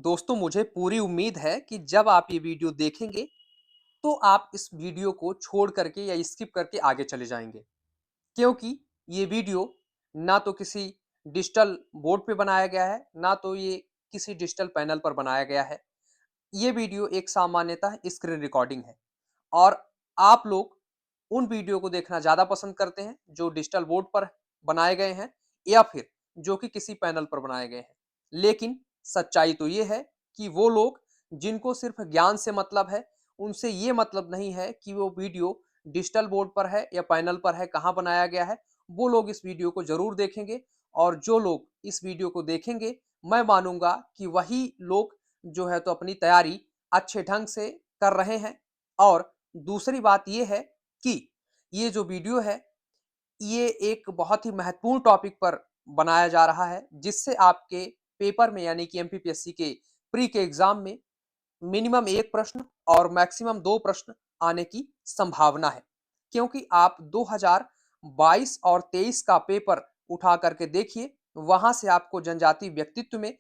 दोस्तों मुझे पूरी उम्मीद है कि जब आप ये वीडियो देखेंगे तो आप इस वीडियो को छोड़ करके या स्किप करके आगे चले जाएंगे क्योंकि ये वीडियो ना तो किसी डिजिटल बोर्ड पे बनाया गया है ना तो ये किसी डिजिटल पैनल पर बनाया गया है। ये वीडियो एक सामान्यतः स्क्रीन रिकॉर्डिंग है और आप लोग उन वीडियो को देखना ज़्यादा पसंद करते हैं जो डिजिटल बोर्ड पर बनाए गए हैं या फिर जो कि किसी पैनल पर बनाए गए हैं। लेकिन सच्चाई तो ये है कि वो लोग जिनको सिर्फ ज्ञान से मतलब है, उनसे ये मतलब नहीं है कि वो वीडियो डिजिटल बोर्ड पर है या पैनल पर है, कहाँ बनाया गया है। वो लोग इस वीडियो को ज़रूर देखेंगे और जो लोग इस वीडियो को देखेंगे, मैं मानूँगा कि वही लोग जो है तो अपनी तैयारी अच्छे ढंग से कर रहे हैं। और दूसरी बात ये है कि ये जो वीडियो है, ये एक बहुत ही महत्वपूर्ण टॉपिक पर बनाया जा रहा है, जिससे आपके पेपर में यानी कि एमपीपीएससी के प्री के एग्ज़ाम में मिनिमम 1 प्रश्न और मैक्सिमम 2 प्रश्न आने की संभावना है। क्योंकि आप 2022 और 23 का पेपर उठा करके देखिए, वहाँ से आपको जनजातीय व्यक्तित्व में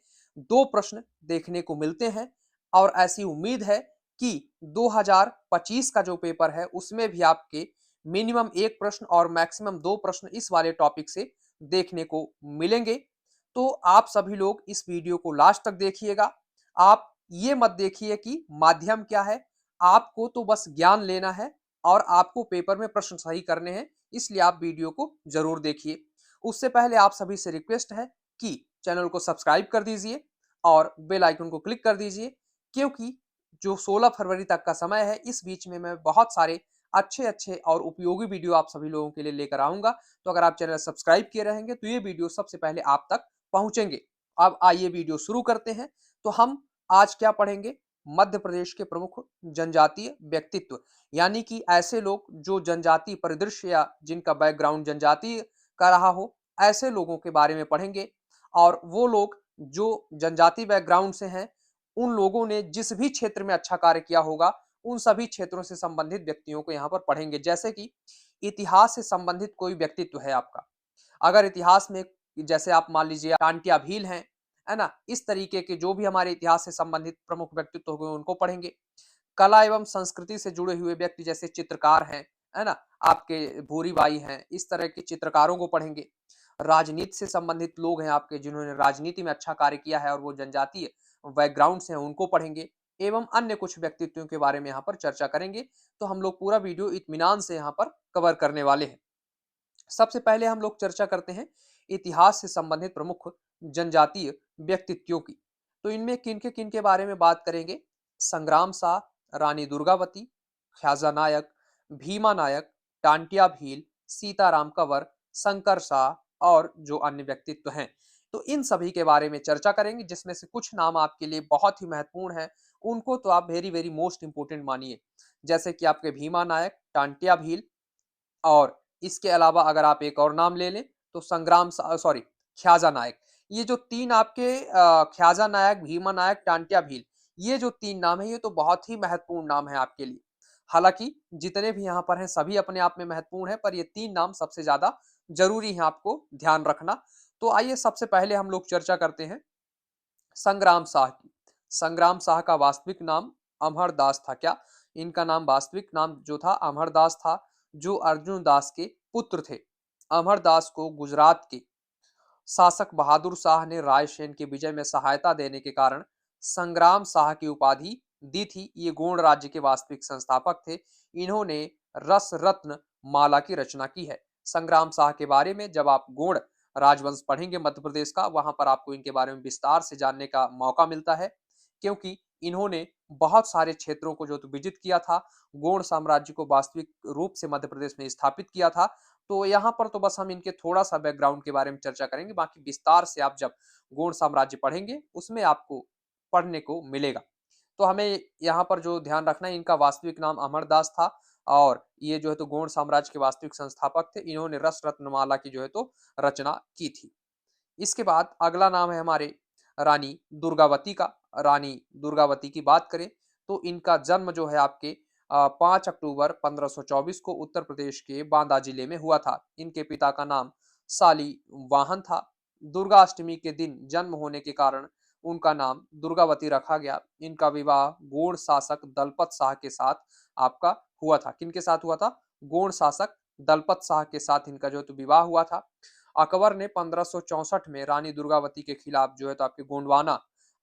2 प्रश्न देखने को मिलते हैं और ऐसी उम्मीद है कि 2025 का जो पेपर है, उसमें भी आपके मिनिमम 1 प्रश्न और मैक्सिमम 2 प्रश्न इस वाले टॉपिक से देखने को मिलेंगे। तो आप सभी लोग इस वीडियो को लास्ट तक देखिएगा। आप ये मत देखिए कि माध्यम क्या है, आपको तो बस ज्ञान लेना है और आपको पेपर में प्रश्न सही करने हैं, इसलिए आप वीडियो को ज़रूर देखिए। उससे पहले आप सभी से रिक्वेस्ट है कि चैनल को सब्सक्राइब कर दीजिए और बेल आइकन को क्लिक कर दीजिए, क्योंकि जो 16 फरवरी तक का समय है, इस बीच में मैं बहुत सारे अच्छे-अच्छे और उपयोगी वीडियो आप सभी लोगों के लिए लेकर आऊँगा। तो अगर आप चैनल सब्सक्राइब किए रहेंगे, तो ये वीडियो सबसे पहले आप तक पहुँचेंगे। अब आइए वीडियो शुरू करते हैं। तो हम आज क्या पढ़ेंगे? मध्य प्रदेश के प्रमुख जनजातीय व्यक्तित्व, यानी कि ऐसे लोग जो जनजातीय परिदृश्य या जिनका बैकग्राउंड जनजातीय का रहा हो, ऐसे लोगों के बारे में पढ़ेंगे। और वो लोग जो जनजातीय बैकग्राउंड से हैं, उन लोगों ने जिस भी क्षेत्र में अच्छा कार्य किया होगा, उन सभी क्षेत्रों से संबंधित व्यक्तियों को यहाँ पर पढ़ेंगे। जैसे कि इतिहास से संबंधित कोई व्यक्तित्व है आपका, अगर इतिहास में जैसे आप मान लीजिए टांटिया भील हैं, है ना? इस तरीके के जो भी हमारे इतिहास से संबंधित प्रमुख व्यक्तित्व हो गए, उनको पढ़ेंगे। कला एवं संस्कृति से जुड़े हुए व्यक्ति जैसे चित्रकार हैं, है ना? आपके भूरी बाई हैं, इस तरह के चित्रकारों को पढ़ेंगे। राजनीति से संबंधित लोग हैं आपके जिन्होंने राजनीति में अच्छा कार्य किया है और वो जनजातीय बैकग्राउंड से हैं, उनको पढ़ेंगे एवं अन्य कुछ व्यक्तित्वों के बारे में यहाँ पर चर्चा करेंगे। तो हम लोग पूरा वीडियो इत्मीनान से यहाँ पर कवर करने वाले हैं। सबसे पहले हम लोग चर्चा करते हैं इतिहास से संबंधित प्रमुख जनजातीय व्यक्तित्वों की। तो इनमें किनके बारे में बात करेंगे? संग्राम साह, रानी दुर्गावती, ख्याजा नायक, भीमा नायक, टांटिया भील, सीताराम कंवर, शंकर शाह और जो अन्य व्यक्तित्व हैं। तो इन सभी के बारे में चर्चा करेंगे, जिसमें से कुछ नाम आपके लिए बहुत ही महत्वपूर्ण हैं। उनको तो आप वेरी वेरी मोस्ट इंपोर्टेंट मानिए, जैसे कि आपके भीमा नायक, टांटिया भील और इसके अलावा अगर आप एक और नाम ले लें तो ख्याजा नायक। ये जो 3 आपके ख्याजा नायक, भीमा नायक, टांटिया भील, ये जो 3 नाम हैं, ये तो बहुत ही महत्वपूर्ण नाम हैं आपके लिए। हालाँकि जितने भी यहाँ पर हैं सभी अपने आप में महत्वपूर्ण हैं, पर ये 3 नाम सबसे ज़्यादा ज़रूरी हैं आपको ध्यान रखना। तो आइए सबसे पहले हम लोग चर्चा करते हैं संग्राम साह की। संग्राम साह का वास्तविक नाम अमरदास था क्या? इनका नाम वास्तविक नाम जो था अमरदास था, जो अर्जुन दास के पुत्र थे। अमरदास को गुजरात के शासक बहादुर शाह ने रायसेन की विजय में सहायता देने के कारण संग्राम शाह की उपाधि दी थी। ये गोंड राज्य के वास्तविक संस्थापक थे। इन्होंने रस रत्न माला की रचना की है। संग्राम शाह के बारे में जब आप गोंड राजवंश पढ़ेंगे मध्य प्रदेश का, वहां पर आपको इनके बारे में विस्तार से जानने का मौका मिलता है, क्योंकि इन्होंने बहुत सारे क्षेत्रों को जो तो विजित किया था, गोंड साम्राज्य को वास्तविक रूप से मध्य प्रदेश में स्थापित किया था। तो यहाँ पर तो बस हम इनके थोड़ा-सा बैकग्राउंड के बारे में चर्चा करेंगे, बाकी विस्तार से आप जब गोंड साम्राज्य पढ़ेंगे, उसमें आपको पढ़ने को मिलेगा। तो हमें यहाँ पर जो ध्यान रखना है, इनका वास्तविक नाम अमरदास था और ये जो है तो गोंड साम्राज्य के वास्तविक संस्थापक थे। इन्होंने रस रत्नमाला की जो है तो रचना की थी। इसके बाद अगला नाम है हमारे रानी दुर्गावती का। रानी दुर्गावती की बात करें तो इनका जन्म जो है आपके 5 अक्टूबर 1524 को उत्तर प्रदेश के बांदा जिले में हुआ था। इनके पिता का नाम साली वाहन था। दुर्गा अष्टमी के दिन जन्म होने के कारण उनका नाम दुर्गावती रखा गया। इनका विवाह गोंड शासक दलपत शाह के साथ आपका हुआ था। किनके साथ हुआ था? गोंड शासक दलपत शाह के साथ इनका जो है तो विवाह हुआ था। अकबर ने 1564 में रानी दुर्गावती के खिलाफ जो है तो आपके गोंडवाना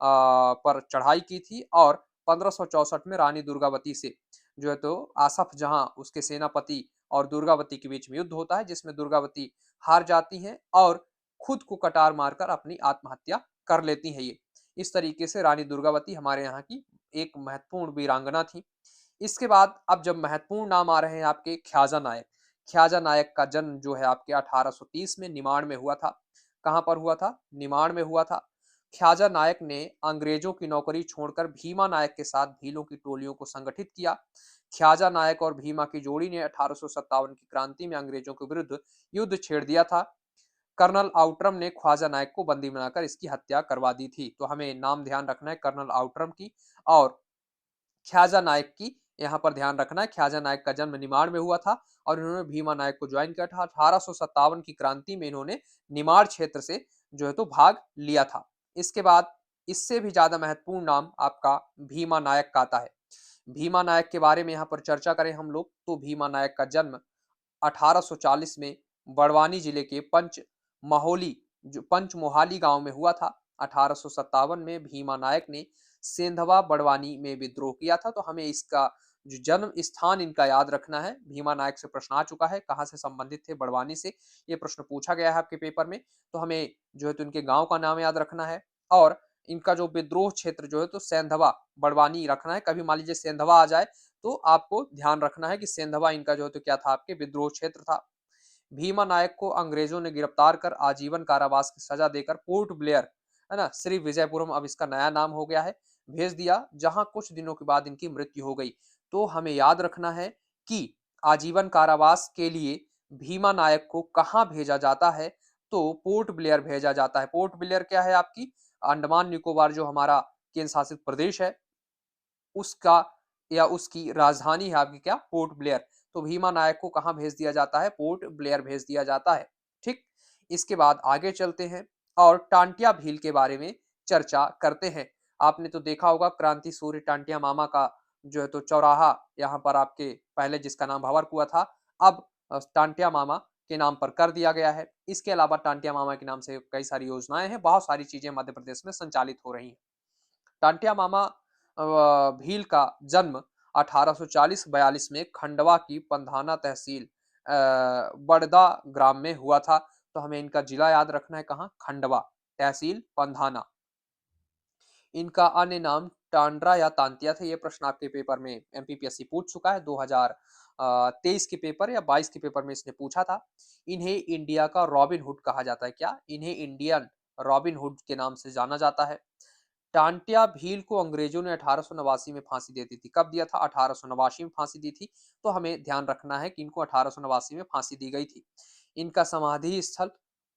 पर चढ़ाई की थी और 1564 में रानी दुर्गावती से जो है तो आसफ जहां उसके सेनापति और दुर्गावती के बीच में युद्ध होता है, जिसमें दुर्गावती हार जाती हैं और खुद को कटार मारकर अपनी आत्महत्या कर लेती हैं ये। इस तरीके से रानी दुर्गावती हमारे यहाँ की एक महत्वपूर्ण वीरांगना थी। इसके बाद अब जब महत्वपूर्ण नाम आ रहे हैं आपके ख्याजा नायक। ख्याजा नायक का जन्म जो है आपके 1830 में निमाड़ में हुआ था। कहाँ पर हुआ था? निमाड़ में हुआ था। ख्याजा नायक ने अंग्रेजों की नौकरी छोड़कर भीमा नायक के साथ भीलों की टोलियों को संगठित किया। ख्याजा नायक और भीमा की जोड़ी ने 1857 की क्रांति में अंग्रेजों के विरुद्ध युद्ध छेड़ दिया था। कर्नल आउट्रम ने ख्वाजा नायक को बंदी बनाकर इसकी हत्या करवा दी थी। तो हमें नाम ध्यान रखना है कर्नल आउट्रम की और ख्याजा नायक की यहाँ पर ध्यान रखना है। ख्याजा नायक का जन्म निमाड़ में हुआ था और इन्होंने भीमा नायक को ज्वाइन किया था। 1857 की क्रांति में इन्होंने निमाड़ क्षेत्र से जो है तो भाग लिया था। इसके बाद इससे भी ज्यादा महत्वपूर्ण नाम आपका भीमा नायक का आता है। भीमा नायक के बारे में यहाँ पर चर्चा करें हम लोग तो भीमा नायक का जन्म 1840 में बड़वानी जिले के पंचमोहाली गांव में हुआ था। 1857 में भीमा नायक ने सेंधवा बड़वानी में विद्रोह किया था। तो हमें इसका जो जन्म स्थान इनका याद रखना है। भीमा नायक से प्रश्न आ चुका है, कहाँ से संबंधित थे? बड़वानी से। ये प्रश्न पूछा गया है आपके पेपर में। तो हमें जो है तो इनके गांव का नाम याद रखना है और इनका जो विद्रोह क्षेत्र जो है तो सेंधवा बड़वानी रखना है। कभी मान लीजिए सेंधवा आ जाए तो आपको ध्यान रखना है कि सेंधवा इनका जो है तो क्या था? आपके विद्रोह क्षेत्र था। भीमा नायक को अंग्रेजों ने गिरफ्तार कर आजीवन कारावास की सजा देकर पोर्ट ब्लेयर, है ना, श्री विजयपुरम अब इसका नया नाम हो गया है, भेज दिया, जहां कुछ दिनों के बाद इनकी मृत्यु हो गई। तो हमें याद रखना है कि आजीवन कारावास के लिए भीमा नायक को कहाँ भेजा जाता है? तो पोर्ट ब्लेयर भेजा जाता है। पोर्ट ब्लेयर क्या है? आपकी अंडमान निकोबार जो हमारा केंद्र शासित प्रदेश है उसका या उसकी राजधानी है आपकी क्या? Port Blair. तो भीमा नायक को कहाँ भेज दिया जाता है? पोर्ट ब्लेयर भेज दिया जाता है। ठीक। इसके बाद आगे चलते हैं और टांटिया भील के बारे में चर्चा करते हैं। आपने तो देखा होगा क्रांति सूर्य टांटिया मामा का जो है तो चौराहा यहाँ पर आपके पहले जिसका नाम भंवर कुआं था, अब टांटिया मामा के नाम पर कर दिया गया है। इसके अलावा टांटिया मामा के नाम से कई सारी योजनाएं हैं, बहुत सारी चीजें मध्य प्रदेश में संचालित हो रही हैं। टांटिया मामा भील का जन्म 1840-42 में खंडवा की पंधाना तहसील बड़दा ग्राम में हुआ था। तो हमें इनका जिला याद रखना है, कहाँ? खंडवा, तहसील पंधाना। इनका अन्य नाम टांड्रा या तांतिया था। ये प्रश्न आपके पेपर में एमपीपीएससी पूछ चुका है 2023 के पेपर या 22 के पेपर में इसने पूछा था। इन्हें इंडिया का रॉबिन हुड कहा जाता है। क्या? इन्हें इंडियन रॉबिन हुड के नाम से जाना जाता है। टांटिया भील को अंग्रेजों ने 1889 में फांसी दे दी थी। कब दिया था? 1889 में फांसी दी थी। तो हमें ध्यान रखना है कि इनको 1889 में फांसी दी गई थी। इनका समाधि स्थल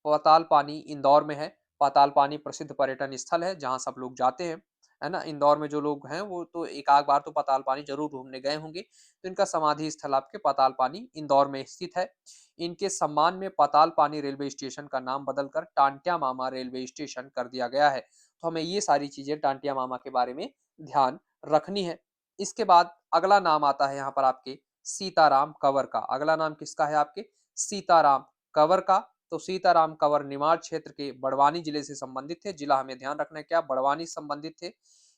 पाताल पानी इंदौर में है। पाताल पानी प्रसिद्ध पर्यटन स्थल है जहाँ सब लोग जाते हैं, है ना। इंदौर में जो लोग हैं वो तो एक आध बार तो पाताल पानी जरूर घूमने गए होंगे। तो इनका समाधि स्थल आपके पाताल पानी इंदौर में स्थित है। इनके सम्मान में पाताल पानी रेलवे स्टेशन का नाम बदलकर टांटिया मामा रेलवे स्टेशन कर दिया गया है। तो हमें ये सारी चीजें टांटिया मामा के बारे में ध्यान रखनी है। इसके बाद अगला नाम आता है यहाँ पर आपके सीताराम कंवर का। अगला नाम किसका है? आपके सीताराम कंवर का। तो सीताराम कंवर निमाड़ क्षेत्र के बड़वानी जिले से संबंधित थे। जिला हमें ध्यान रखना है क्या? बड़वानी संबंधित थे।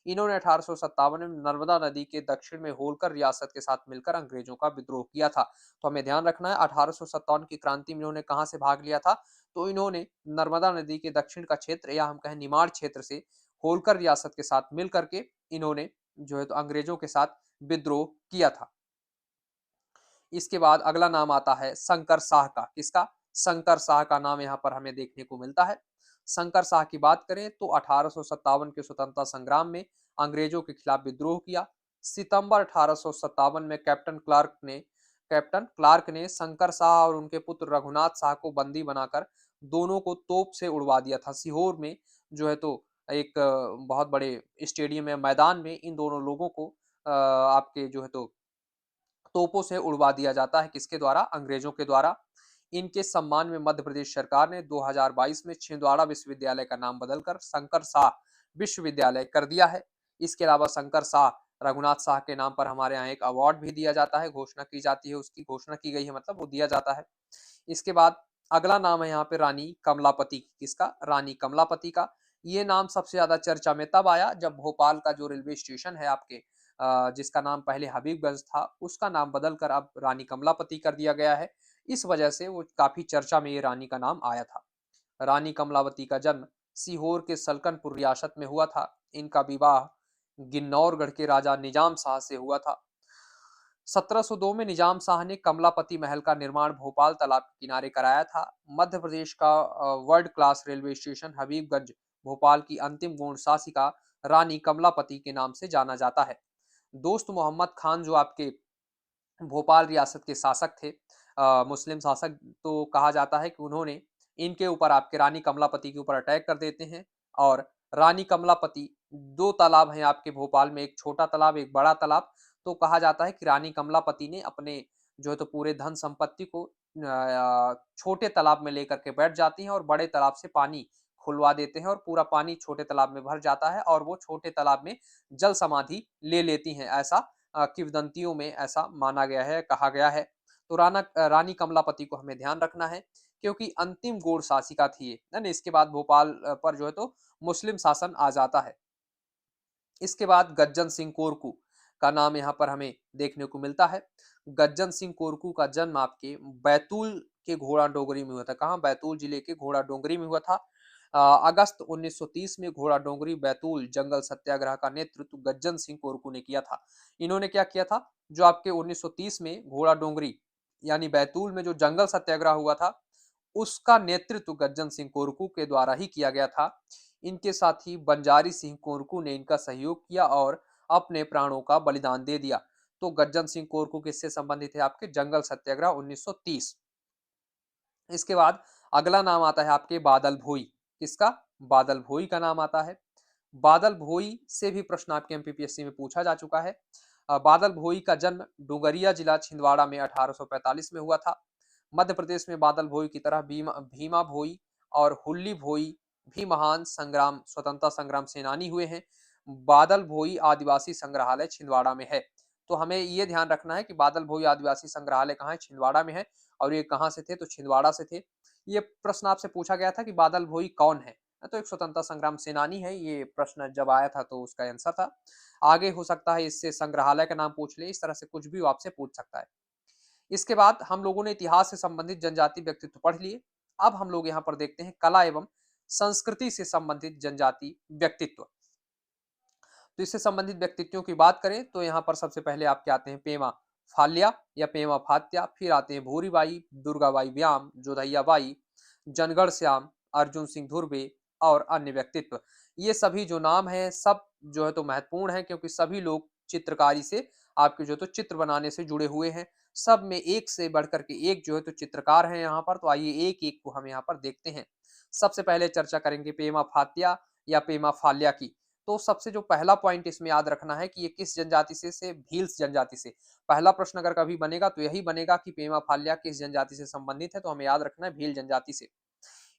इन्होंने 1857 में नर्मदा नदी के दक्षिण में होलकर रियासत के साथ मिलकर अंग्रेजों का विद्रोह किया था। तो हमें ध्यान रखना है 1857 की क्रांति में इन्होंने कहां से भाग लिया था? तो इन्होंने नर्मदा नदी के दक्षिण का क्षेत्र या हम कहें निमाड़ क्षेत्र से होलकर रियासत के साथ मिल करके इन्होंने जो है तो अंग्रेजों के साथ विद्रोह किया था। इसके बाद अगला नाम आता है शंकर शाह का। किसका? शंकर शाह का नाम यहाँ पर हमें देखने को मिलता है। शंकर शाह की बात करें तो 1857 के स्वतंत्रता संग्राम में अंग्रेजों के खिलाफ विद्रोह किया। सितंबर 1857 में कैप्टन क्लार्क ने शंकर शाह और उनके पुत्र रघुनाथ शाह को बंदी बनाकर दोनों को तोप से उड़वा दिया था। सीहोर में जो है तो एक बहुत बड़े स्टेडियम है, मैदान में इन दोनों लोगों को आपके जो है तो तोपों से उड़वा दिया जाता है। किसके द्वारा? अंग्रेजों के द्वारा। इनके सम्मान में मध्य प्रदेश सरकार ने 2022 में छिंदवाड़ा विश्वविद्यालय का नाम बदलकर शंकर शाह विश्वविद्यालय कर दिया है। इसके अलावा शंकर शाह, रघुनाथ शाह के नाम पर हमारे यहाँ एक अवार्ड भी दिया जाता है, घोषणा की जाती है, उसकी घोषणा की गई है, मतलब वो दिया जाता है। इसके बाद अगला नाम है यहाँ पे रानी कमलापति। किसका? रानी कमलापति का। ये नाम सबसे ज्यादा चर्चा में तब आया जब भोपाल का जो रेलवे स्टेशन है आपके, जिसका नाम पहले हबीबगंज था, उसका नाम बदलकर अब रानी कमलापति कर दिया गया है। इस वजह से वो काफी चर्चा में ये रानी का नाम आया था। रानी कमलावती का जन्म सीहोर के सलकनपुर रियासत में हुआ था। इनका विवाह गिन्नौरगढ़ के राजा निजाम शाह से हुआ था। 1702 में निजाम शाह ने कमलापति महल का निर्माण भोपाल तालाब के किनारे कराया था। मध्य प्रदेश का world class railway station Habibganj Bhopal की अंतिम गोंड शासिका रानी कमलापति के नाम से जाना जाता है। दोस्त मोहम्मद खान जो आपके भोपाल रियासत के शासक थे, मुस्लिम शासक, तो कहा जाता है कि उन्होंने इनके ऊपर, आपके रानी कमलापति के ऊपर अटैक कर देते हैं और रानी कमलापति, दो तालाब हैं आपके भोपाल में, एक छोटा तालाब एक बड़ा तालाब। तो कहा जाता है कि रानी कमलापति ने अपने जो है तो पूरे धन संपत्ति को छोटे तालाब में लेकर के बैठ जाती हैं और बड़े तालाब से पानी खुलवा देते हैं और पूरा पानी छोटे तालाब में भर जाता है और वो छोटे तालाब में जल समाधि ले लेती हैं। ऐसा किंवदंतियों में ऐसा माना गया है, कहा गया है। तो रानी कमलापति को हमें ध्यान रखना है क्योंकि अंतिम गौड़ शासिका थी ये, है ना। इसके बाद भोपाल पर जो है तो मुस्लिम शासन आ जाता है। इसके बाद गज्जन सिंह कोरकू का नाम यहाँ पर हमें देखने को मिलता है। गज्जन सिंह कोरकू का जन्म आपके बैतूल के घोड़ा डोंगरी में हुआ था। कहाँ? बैतूल जिले के घोड़ा डोंगरी में हुआ था। अगस्त 1930 में घोड़ा डोंगरी बैतूल जंगल सत्याग्रह का नेतृत्व गज्जन सिंह कोरकू ने किया था। इन्होंने क्या किया था? जो आपके 1930 में घोड़ा डोंगरी यानी बैतूल में जो जंगल सत्याग्रह हुआ था, उसका नेतृत्व गज्जन सिंह कोरकू के द्वारा ही किया गया था। इनके साथ ही बंजारी सिंह कोरकू ने इनका सहयोग किया और अपने प्राणों का बलिदान दे दिया। तो गज्जन सिंह कोरकू किससे संबंधित है? आपके जंगल सत्याग्रह 1930। इसके बाद अगला नाम आता है आपके बादल भोई। किसका? बादल भोई का नाम आता है। बादल भोई से भी प्रश्न आपके एमपीपीएससी में पूछा जा चुका है। बादल भोई का जन्म डुगरिया जिला छिंदवाड़ा में 1845 में हुआ था। मध्य प्रदेश में बादल भोई की तरह भीमा भोई और हुल्ली भोई भी महान स्वतंत्रता संग्राम सेनानी हुए हैं। बादल भोई आदिवासी संग्रहालय छिंदवाड़ा में है। तो हमें ये ध्यान रखना है कि बादल भोई आदिवासी संग्रहालय कहाँ है? छिंदवाड़ा में है। और ये कहाँ से थे? तो छिंदवाड़ा से थे। ये प्रश्न आपसे पूछा गया था कि बादल भोई कौन है? तो एक स्वतंत्रता संग्राम सेनानी है। ये प्रश्न जब आया था तो उसका आंसर था। आगे हो सकता है इससे संग्रहालय का नाम पूछ ले, इस तरह से कुछ भी वो आपसे पूछ सकता है। इसके बाद हम लोगों ने इतिहास से संबंधित जनजाति व्यक्तित्व पढ़ लिए। अब हम लोग यहाँ पर देखते हैं कला एवं संस्कृति से संबंधित जनजाति व्यक्तित्व। तो इससे संबंधित व्यक्तित्वों की बात करें तो यहाँ पर सबसे पहले आपके आते हैं पेमा फाल्या या पेमा फात्या, फिर आते हैं भूरीबाई, दुर्गाबाई व्याम, जोधैया बाई, जनगढ़ श्याम, अर्जुन सिंह धुर्वे और अन्य व्यक्तित्व। ये सभी जो नाम हैं सब जो है तो महत्वपूर्ण है क्योंकि सभी लोग चित्रकारी से, आपके जो तो चित्र बनाने से जुड़े हुए हैं। सब में एक से बढ़कर के एक जो है तो चित्रकार हैं यहाँ पर। तो आइए एक एक को हम यहाँ पर देखते हैं। सबसे पहले चर्चा करेंगे पेमा फात्या या पेमा फाल्या की। तो सबसे जो पहला पॉइंट इसमें याद रखना है कि ये किस जनजाति से भील्स जनजाति से। पहला प्रश्न अगर कभी बनेगा तो यही बनेगा कि पेमा फाल्या किस जनजाति से संबंधित है, तो हमें याद रखना है भील जनजाति से।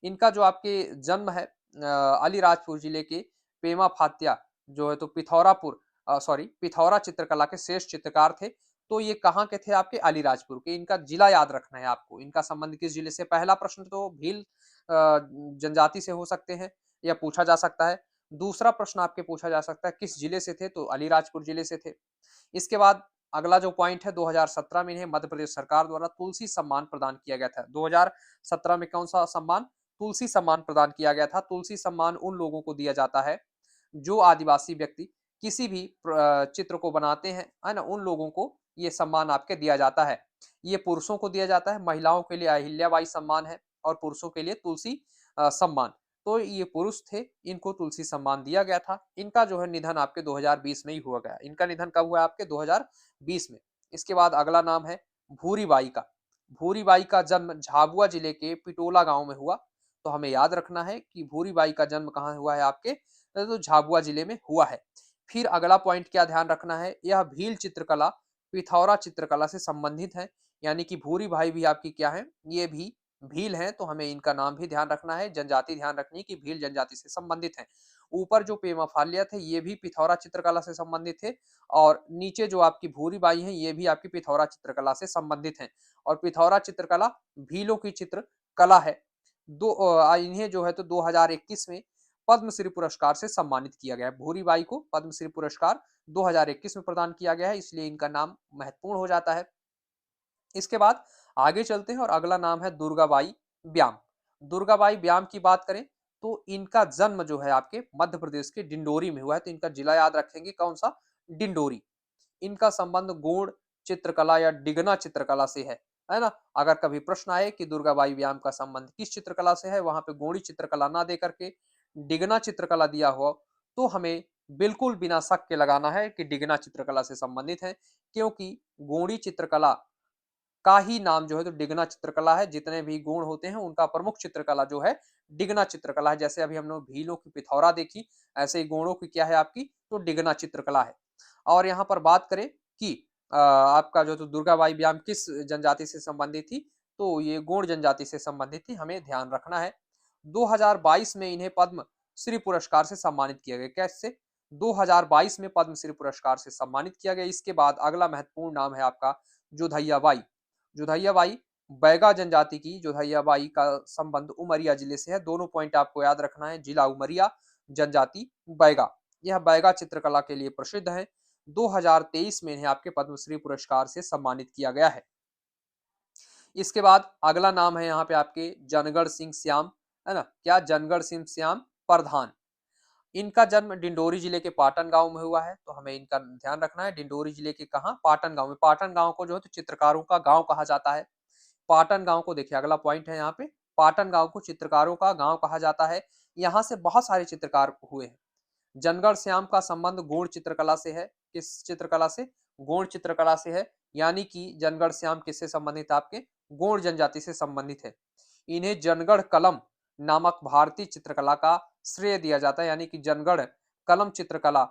इनका जो आपके जन्म है अलीराजपुर जिले के पेमा फात्या जो है तो पिथौरा चित्रकला के श्रेष्ठ चित्रकार थे। तो ये कहाँ के थे? आपके अलीराजपुर के। इनका जिला याद रखना है आपको। इनका संबंध किस जिले से? पहला प्रश्न तो भील जनजाति से हो सकते हैं या पूछा जा सकता है। दूसरा प्रश्न आपके पूछा जा सकता है किस जिले से थे? तो अलीराजपुर जिले से थे। इसके बाद अगला जो पॉइंट है 2017 में इन्हें मध्य प्रदेश सरकार द्वारा तुलसी सम्मान प्रदान किया गया था। 2017 में कौन सा सम्मान? तुलसी सम्मान प्रदान किया गया था। तुलसी सम्मान उन लोगों को दिया जाता है जो आदिवासी व्यक्ति किसी भी चित्र को बनाते हैं, है ना, उन लोगों को ये सम्मान आपके दिया जाता है। ये पुरुषों को दिया जाता है। महिलाओं के लिए अहिल्याबाई सम्मान है और पुरुषों के लिए तुलसी सम्मान। तो ये पुरुष थे, इनको तुलसी सम्मान दिया गया था। इनका जो है निधन आपके 2020 में ही हुआ गया। इनका निधन कब हुआ? आपके 2020 में। इसके बाद अगला नाम है भूरीबाई का। भूरीबाई का जन्म झाबुआ जिले के पिटोला गांव में हुआ। तो हमें याद रखना है कि भूरीबाई का जन्म कहाँ हुआ है? आपके तो झाबुआ जिले में हुआ है। फिर अगला पॉइंट क्या ध्यान रखना है? यह भील चित्रकला पिथौरा चित्रकला से संबंधित है। यानी कि भूरी भाई भी आपकी क्या है? ये भी भील हैं। तो हमें इनका नाम भी ध्यान रखना है। जनजाति ध्यान रखनी कि भील जनजाति से संबंधित है। ऊपर जो पेमा फाल्या थे ये भी पिथौरा चित्रकला से संबंधित थे और नीचे जो आपकी भूरी बाई हैं ये भी आपकी पिथौरा चित्रकला से संबंधित हैं और पिथौरा चित्रकला भीलों की चित्रकला है। इन्हें जो है तो 2021 में पद्मश्री पुरस्कार से सम्मानित किया गया है। भूरी बाई को पद्मश्री पुरस्कार 2021 में प्रदान किया गया है, इसलिए इनका नाम महत्वपूर्ण हो जाता है। इसके बाद आगे चलते हैं और अगला नाम है दुर्गाबाई ब्याम। दुर्गाबाई ब्याम की बात करें तो इनका जन्म जो है आपके मध्य प्रदेश के डिंडोरी में हुआ है, तो इनका जिला याद रखेंगे कौन सा, डिंडोरी। इनका संबंध गोंड चित्रकला या डिगना चित्रकला से है ना। अगर कभी प्रश्न आए कि दुर्गाबाई व्याम का संबंध किस चित्रकला से है, वहां पे गोंडी चित्रकला ना दे करके डिगना चित्रकला दिया हुआ, तो हमें बिल्कुल बिना शक के लगाना है कि डिगना चित्रकला से संबंधित है, क्योंकि गोंडी चित्रकला का ही नाम जो है तो डिगना चित्रकला है। जितने भी गुण होते हैं उनका प्रमुख चित्रकला जो है डिगना चित्रकला है। जैसे अभी हमने भीलों की पिथौरा देखी, ऐसे ही गोणों की क्या है आपकी, तो डिगना चित्रकला है। और यहाँ पर बात करें कि आपका जो तो दुर्गाबाई व्याम किस जनजाति से संबंधित थी, तो ये गोंड जनजाति से संबंधित थी, हमें ध्यान रखना है। 2022 में इन्हें पद्म श्री पुरस्कार से सम्मानित किया गया। कैसे, 2022 में पद्म श्री पुरस्कार से सम्मानित किया गया। इसके बाद अगला महत्वपूर्ण नाम है आपका जोधैया बाई। जोधैया बाई बैगा जनजाति की जोधैया बाई का संबंध उमरिया जिले से है। दोनों पॉइंट आपको याद रखना है, जिला उमरिया, जनजाति बैगा। यह बैगा चित्रकला के लिए प्रसिद्ध है। 2023 में इन्हें आपके पद्मश्री पुरस्कार से सम्मानित किया गया है। इसके बाद अगला नाम है यहाँ पे आपके जनगढ़ सिंह श्याम, है ना, क्या, जनगढ़ सिंह श्याम प्रधान। इनका जन्म डिंडोरी जिले के पाटन गांव में हुआ है, तो हमें इनका ध्यान रखना है। डिंडोरी जिले के कहां, पाटन गांव में। पाटन गांव को जो है तो चित्रकारों का गांव कहा जाता है। पाटन गांव को देखिए, अगला पॉइंट है यहाँ पे, पाटन गांव को चित्रकारों का गांव कहा जाता है। यहाँ से बहुत सारे चित्रकार हुए हैं। जनगढ़ श्याम का संबंध गोंड चित्रकला से है। किस चित्रकला से, गोंड चित्रकला से है। यानी कि जनगढ़ श्याम किससे संबंधित, आपके गोंड जनजाति से संबंधित है। इन्हें जनगढ़ कलम नामक भारतीय चित्रकला का श्रेय दिया जाता है। यानी कि जनगढ़ कलम चित्रकला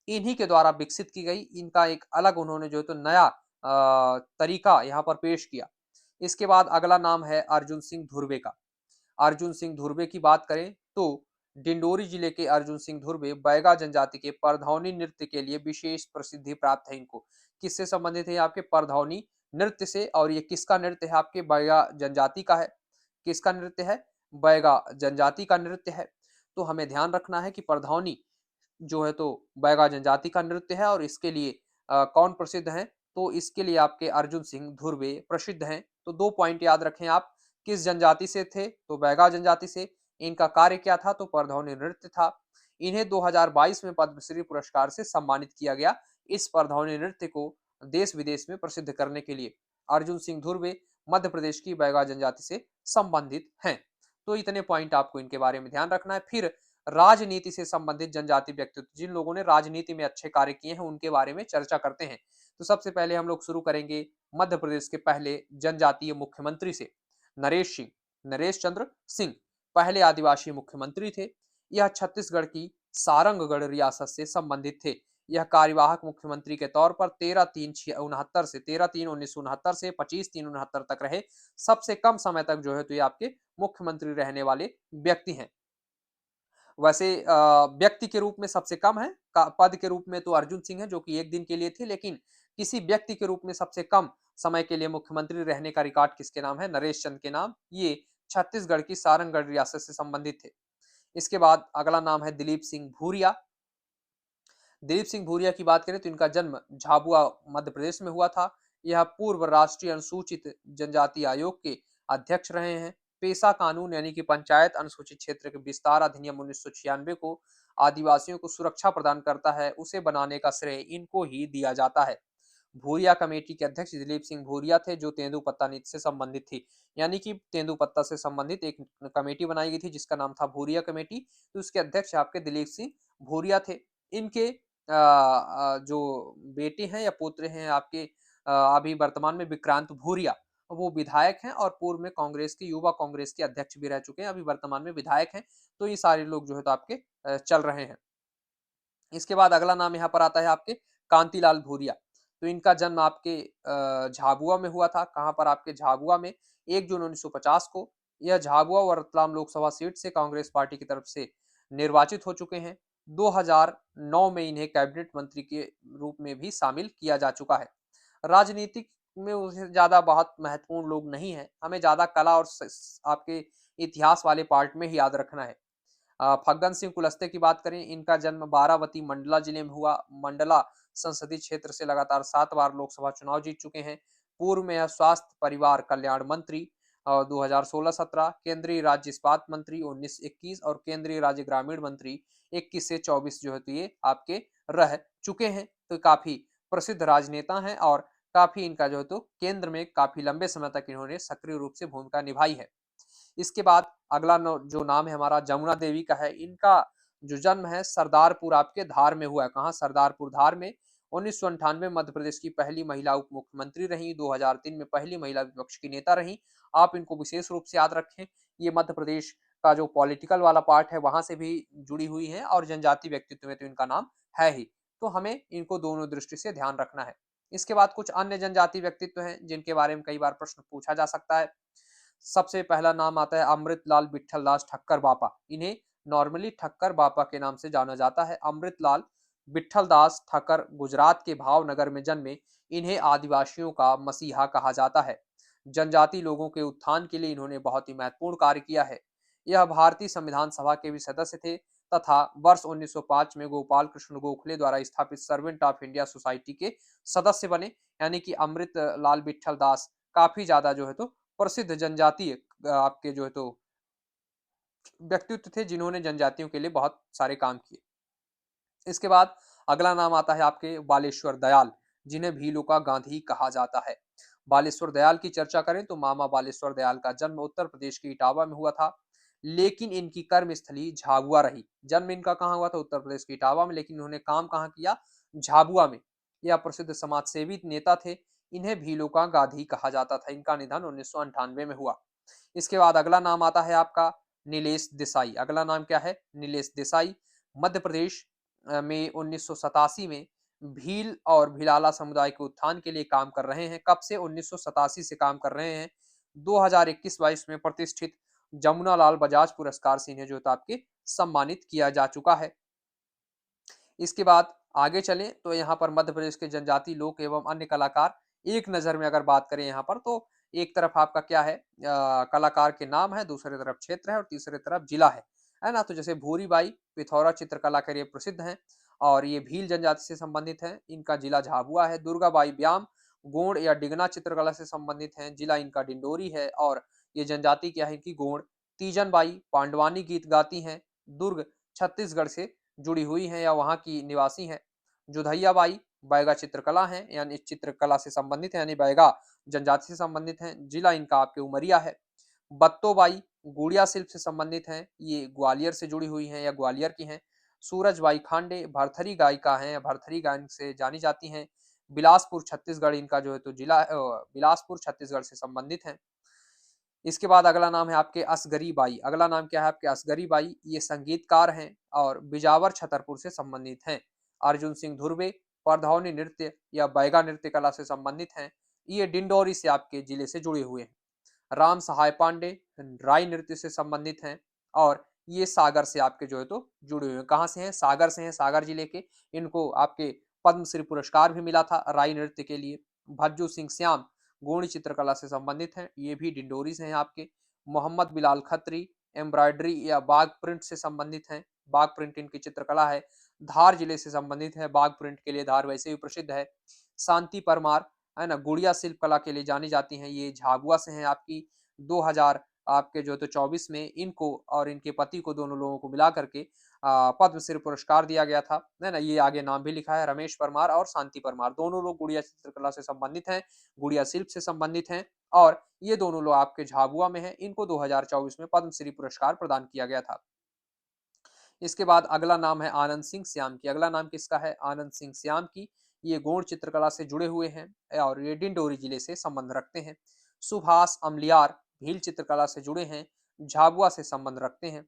इन्हीं के द्वारा विकसित की गई। इनका एक अलग उन्होंने जो है तो नया तरीका यहाँ पर पेश किया। इसके बाद अगला नाम है अर्जुन सिंह धुर्वे का। अर्जुन सिंह धुर्वे की बात करें तो डिंडोरी जिले के अर्जुन सिंह धुर्वे बैगा जनजाति के परधौनी नृत्य के लिए विशेष प्रसिद्धि प्राप्त है। इनको किससे संबंधित है, आपके परधौनी नृत्य से। और ये किसका नृत्य है, आपके बैगा जनजाति का है। किसका नृत्य है, बैगा जनजाति का नृत्य है। तो हमें ध्यान रखना है कि परधौनी जो है तो बैगा जनजाति का नृत्य है और इसके लिए कौन प्रसिद्ध है, तो इसके लिए आपके अर्जुन सिंह धुर्वे प्रसिद्ध हैं। तो 2 पॉइंट याद रखें आप, किस जनजाति से थे, तो बैगा जनजाति से। इनका कार्य क्या था, तो परधौनी नृत्य था। इन्हें 2022 में पद्मश्री पुरस्कार से सम्मानित किया गया इस परधौनी नृत्य को देश विदेश में प्रसिद्ध करने के लिए। अर्जुन सिंह धुर्वे मध्य प्रदेश की बैगा जनजाति से संबंधित हैं। तो इतने पॉइंट आपको इनके बारे में ध्यान रखना है। फिर राजनीति से संबंधित जनजाति व्यक्तित्व, जिन लोगों ने राजनीति में अच्छे कार्य किए हैं उनके बारे में चर्चा करते हैं। तो सबसे पहले हम लोग शुरू करेंगे मध्य प्रदेश के पहले जनजातीय मुख्यमंत्री से, नरेश सिंह, नरेश चंद्र सिंह पहले आदिवासी मुख्यमंत्री थे। यह छत्तीसगढ़ की सारंगगढ़ रियासत से संबंधित थे। यह कार्यवाहक मुख्यमंत्री के तौर पर 13/3/69 से 13/3/1969 से 25/3/69 तक रहे। सबसे कम समय तक जो है तो ये आपके मुख्यमंत्री रहने वाले व्यक्ति हैं। वैसे व्यक्ति के रूप में सबसे कम है, पद के रूप में तो अर्जुन सिंह है जो कि 1 दिन के लिए थे, लेकिन किसी व्यक्ति के रूप में सबसे कम समय के लिए मुख्यमंत्री रहने का रिकॉर्ड किसके नाम है, नरेश चंद के नाम। ये छत्तीसगढ़ की सारंगगढ़ रियासत से संबंधित थे। इसके बाद अगला नाम है दिलीप सिंह भूरिया। दिलीप सिंह भूरिया की बात करें तो इनका जन्म झाबुआ मध्य प्रदेश में हुआ था। यह पूर्व राष्ट्रीय अनुसूचित जनजाति आयोग के अध्यक्ष रहे हैं। पेशा कानून यानी कि पंचायत अनुसूचित क्षेत्र के विस्तार अधिनियम 1996 को आदिवासियों को सुरक्षा प्रदान करता है, उसे बनाने का श्रेय इनको ही दिया जाता है। भूरिया कमेटी के अध्यक्ष दिलीप सिंह भूरिया थे जो तेंदुपत्ता नीति से संबंधित थी। यानी कि तेंदुपत्ता से संबंधित एक कमेटी बनाई गई थी जिसका नाम था भूरिया कमेटी, तो उसके अध्यक्ष आपके दिलीप सिंह भूरिया थे। इनके जो बेटे हैं या पुत्र हैं आपके अभी वर्तमान में विक्रांत भूरिया, वो विधायक हैं और पूर्व में कांग्रेस के युवा कांग्रेस के अध्यक्ष भी रह चुके हैं, अभी वर्तमान में विधायक हैं। तो ये सारे लोग जो है तो आपके चल रहे हैं। इसके बाद अगला नाम यहाँ पर आता है आपके कांतिलाल भूरिया। तो इनका जन्म आपके झाबुआ में हुआ था। कहाँ पर, आपके झाबुआ में 1 जून 1950 को। यह झाबुआ और रतलाम लोकसभा सीट से कांग्रेस पार्टी की तरफ से निर्वाचित हो चुके हैं। 2009 में इन्हें कैबिनेट मंत्री के रूप में भी शामिल किया जा चुका है। राजनीतिक में उसे ज़्यादा बहुत महत्वपूर्ण लोग नहीं हैं, हमें ज़्यादा कला और आपके इतिहास वाले पार्ट में ही याद रखना है। फग्गन सिंह कुलस्ते की बात करें, इनका जन्म बारावती मंडला जिले में हुआ। मंडला संसदीय क्षेत्र से लगातार 7 बार लोकसभा चुनाव जीत चुके हैं। पूर्व में यह स्वास्थ्य परिवार कल्याण मंत्री 2016-17, केंद्रीय राज्य इस्पात मंत्री 19-21 और केंद्रीय राज्य ग्रामीण मंत्री 21 से 24 जो है तो ये आपके रह चुके हैं। तो काफी प्रसिद्ध राजनेता हैं और काफी इनका जो है तो केंद्र में काफी लंबे समय तक इन्होंने सक्रिय रूप से भूमिका निभाई है। इसके बाद अगला जो नाम है हमारा जमुना देवी का है। इनका जो जन्म है सरदारपुर आपके धार में हुआ है। कहाँ? सरदारपुर धार में। 1998 में मध्य प्रदेश की पहली महिला उप मुख्यमंत्री रही। 2003 में पहली महिला विपक्ष की नेता रही। आप इनको विशेष रूप से याद रखें। ये मध्य प्रदेश का जो पॉलिटिकल वाला पार्ट है वहां से भी जुड़ी हुई है और जनजाति व्यक्तित्व में तो इनका नाम है ही। तो हमें इनको दोनों दृष्टि से ध्यान रखना है। इसके बाद कुछ अन्य जनजाति व्यक्तित्व हैं जिनके बारे में कई बार प्रश्न पूछा जा सकता है। सबसे पहला नाम आता है अमृतलाल विट्ठल दास ठक्कर बापा। इन्हें नॉर्मली ठक्कर बापा के नाम से जाना जाता है। अमृतलाल विट्ठल दास ठक्कर गुजरात के भावनगर में जन्मे। इन्हें आदिवासियों का मसीहा कहा जाता है। जनजाति लोगों के उत्थान के लिए इन्होंने बहुत ही महत्वपूर्ण कार्य किया है। यह भारतीय संविधान सभा के भी सदस्य थे तथा वर्ष 1905 में गोपाल कृष्ण गोखले द्वारा स्थापित सर्वेंट ऑफ इंडिया सोसाइटी के सदस्य बने। यानी कि अमृत लाल विट्ठल दास काफी ज्यादा जो है तो प्रसिद्ध जनजातीय आपके जो है तो व्यक्तित्व थे जिन्होंने जनजातियों के लिए बहुत सारे काम किए। इसके बाद अगला नाम आता है आपके बालेश्वर दयाल, जिन्हें भीलों का गांधी कहा जाता है। बालेश्वर दयाल की चर्चा करें तो मामा बालेश्वर दयाल का जन्म उत्तर प्रदेश के इटावा में हुआ था, लेकिन इनकी कर्म स्थली झाबुआ रही। जन्म इनका कहाँ हुआ था? उत्तर प्रदेश के इटावा में, लेकिन इन्होंने काम कहाँ किया? झाबुआ में। यह प्रसिद्ध समाजसेवी नेता थे। इन्हें भीलों का गांधी कहा जाता था। इनका निधन 1998 में हुआ। इसके बाद अगला नाम आता है आपका नीलेश देसाई। अगला नाम क्या है? नीलेश देसाई। मध्य प्रदेश में 1987 में भील और भिलाला समुदाय के उत्थान के लिए काम कर रहे हैं। कब से? 1987 से काम कर रहे हैं। 2021-22 में प्रतिष्ठित जमुना लाल बजाज पुरस्कार से इन्हें जो है आपके सम्मानित किया जा चुका है। इसके बाद आगे चलें तो यहाँ पर मध्य प्रदेश के जनजाति लोक एवं अन्य कलाकार एक नज़र में अगर बात करें यहाँ पर तो एक तरफ आपका क्या है कलाकार के नाम है, दूसरी तरफ क्षेत्र है और तीसरी तरफ जिला है ना? तो जैसे भूरी बाई पिथौरा चित्रकला के लिए प्रसिद्ध हैं और ये भील जनजाति से संबंधित हैं। इनका जिला झाबुआ है। दुर्गा बाई ब्याम गोंड या डिगना चित्रकला से संबंधित हैं। जिला इनका डिंडोरी है और ये जनजाति क्या है इनकी? गोंड। तीजन बाई पांडवानी गीत गाती हैं। दुर्ग छत्तीसगढ़ से जुड़ी हुई हैं या वहाँ की निवासी हैं। जोधैया बाई बैगा चित्रकला हैं, यानी चित्रकला से संबंधित है, यानी बैगा जनजाति से संबंधित हैं। जिला इनका आपके उमरिया है। बत्तो बाई गुड़िया शिल्प से संबंधित हैं। ये ग्वालियर से जुड़ी हुई हैं या ग्वालियर की हैं। सूरज बाई खांडे भरथरी गायिका हैं या भरथरी गायन से जानी जाती हैं। बिलासपुर छत्तीसगढ़ इनका जो है तो जिला बिलासपुर छत्तीसगढ़ से संबंधित है। इसके बाद अगला नाम है आपके असगरी बाई। अगला नाम क्या है आपके? असगरी बाई। ये संगीतकार हैं और बिजावर छतरपुर से संबंधित हैं। अर्जुन सिंह धुर्वे परधौनी नृत्य या बैगा नृत्य कला से संबंधित हैं। ये डिंडोरी से आपके जिले से जुड़े हुए हैं। राम सहाय पांडे राय नृत्य से संबंधित हैं और ये सागर से आपके जो है तो जुड़े हुए हैं। कहाँ से हैं? सागर से हैं, सागर जिले के। इनको आपके पद्मश्री पुरस्कार भी मिला था राय नृत्य के लिए। भज्जू सिंह श्याम गोंड चित्रकला से संबंधित हैं। ये भी डिंडोरी से हैं आपके। मोहम्मद बिलाल खत्री एम्ब्रॉयडरी या बाग प्रिंट से संबंधित हैं। बाग प्रिंट इनकी चित्रकला है। धार जिले से संबंधित है। बाग प्रिंट के लिए धार वैसे भी प्रसिद्ध है। शांति परमार है ना, गुड़िया शिल्प कला के लिए जानी जाती हैं। ये झाबुआ से हैं आपकी। 2000 आपके जो है तो 24 में इनको और इनके पति को, दोनों लोगों को मिला करके पद्मश्री पुरस्कार दिया गया था, है ना? ये आगे नाम भी लिखा है, रमेश परमार और शांति परमार। दोनों लोग गुड़िया चित्रकला से संबंधित हैं, गुड़िया शिल्प से संबंधित हैं और ये दोनों लोग आपके झाबुआ में हैं। इनको 2024 में पद्मश्री पुरस्कार प्रदान किया गया था। इसके बाद अगला नाम है आनंद सिंह श्याम की। अगला नाम किसका है? आनंद सिंह श्याम की। ये गोंड चित्रकला से जुड़े हुए हैं और ये डिंडोरी जिले से संबंध रखते हैं। सुभाष अमलियार भील चित्रकला से जुड़े हैं, झाबुआ से संबंध रखते हैं।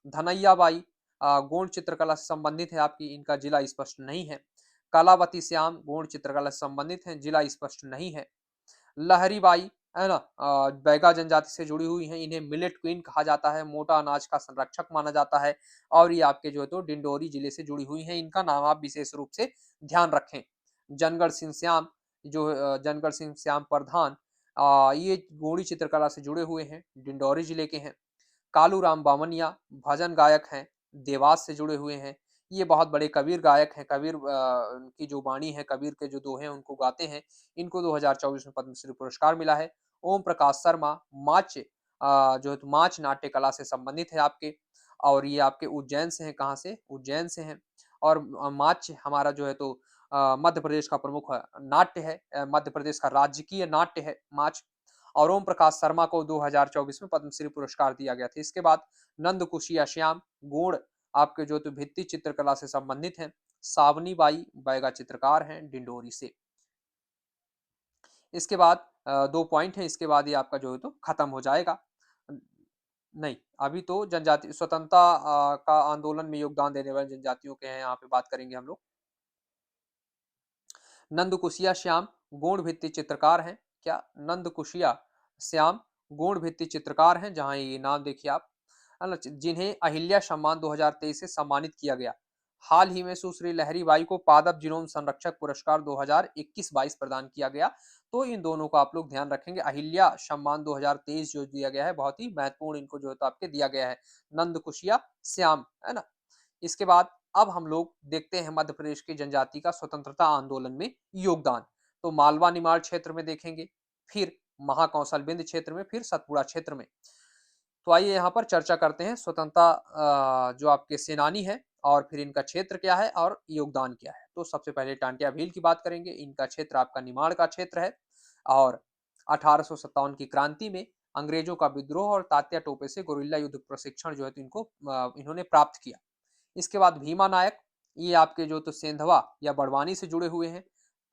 धनैया बाई गोंड चित्रकला से संबंधित है आपकी, इनका जिला स्पष्ट नहीं है। कलावती श्याम गोंड चित्रकला से संबंधित है, जिला स्पष्ट नहीं है। लहरी बाई है ना? बैगा जनजाति से जुड़ी हुई हैं, इन्हें मिलेट क्वीन कहा जाता है, मोटा अनाज का संरक्षक माना जाता है और ये आपके जो है तो डिंडोरी जिले से जुड़ी हुई हैं, इनका नाम आप विशेष रूप से ध्यान रखें। जनगढ़ सिंह श्याम जो जनगढ़ सिंह श्याम प्रधान ये गोंडी चित्रकला से जुड़े हुए हैं, डिंडोरी जिले के हैं। कालूराम बामनिया भजन गायक हैं, देवास से जुड़े हुए हैं। ये बहुत बड़े कबीर गायक हैं, कबीर की जो वाणी है, कबीर के जो दोहे हैं उनको गाते हैं। इनको 2024 में पद्मश्री पुरस्कार मिला है। ओम प्रकाश शर्मा जो है तो माच नाट्य कला से संबंधित है आपके और ये आपके उज्जैन से हैं, कहाँ से? उज्जैन से हैं और माच हमारा जो है तो मध्य प्रदेश का प्रमुख नाट्य है मध्य प्रदेश का राजकीय नाट्य है माच और ओम प्रकाश शर्मा को 2024 में पद्मश्री पुरस्कार दिया गया था। इसके बाद नंद कुशिया श्याम गोंड आपके जो तो भित्ति चित्रकला से संबंधित हैं। सावनी बाई बैगा चित्रकार हैं डिंडोरी से। इसके बाद 2 पॉइंट हैं, इसके बाद ये आपका जो है तो खत्म हो जाएगा। नहीं, अभी तो जनजाति स्वतंत्रता का आंदोलन में योगदान देने वाले जनजातियों के हैं, यहाँ पे बात करेंगे हम लोग। नंद कुशिया श्याम गोंड भित्ति चित्रकार हैं। क्या? नंद कुशिया श्याम गोंड भित्ति चित्रकार हैं, जहाँ ये नाम देखिए आप, है ना? जिन्हें अहिल्या सम्मान 2023 से सम्मानित किया गया। हाल ही में सुश्री लहरी बाई को पादप जीनोम संरक्षक पुरस्कार 2021-22 प्रदान किया गया। तो इन दोनों को आप लोग ध्यान रखेंगे। अहिल्या सम्मान 2023 जो दिया गया है, बहुत ही महत्वपूर्ण इनको जो है तो आपके दिया गया है। नंद कुशिया श्याम, है ना? इसके बाद अब हम लोग देखते हैं मध्य प्रदेश की जनजाति का स्वतंत्रता आंदोलन में योगदान। तो मालवा निमाड़ क्षेत्र में देखेंगे, फिर महाकौशल बिंद क्षेत्र में, फिर सतपुड़ा क्षेत्र में। तो आइए यहाँ पर चर्चा करते हैं स्वतंत्रता जो आपके सेनानी हैं और फिर इनका क्षेत्र क्या है और योगदान क्या है। तो सबसे पहले टांटिया भील की बात करेंगे। इनका क्षेत्र आपका निमाड़ का क्षेत्र है और 1857 की क्रांति में अंग्रेजों का विद्रोह और तात्या टोपे से गुरिल्ला युद्ध प्रशिक्षण जो है तो इन्होंने प्राप्त किया। इसके बाद भीमा नायक, ये आपके जो तो सेंधवा या बड़वानी से जुड़े हुए हैं।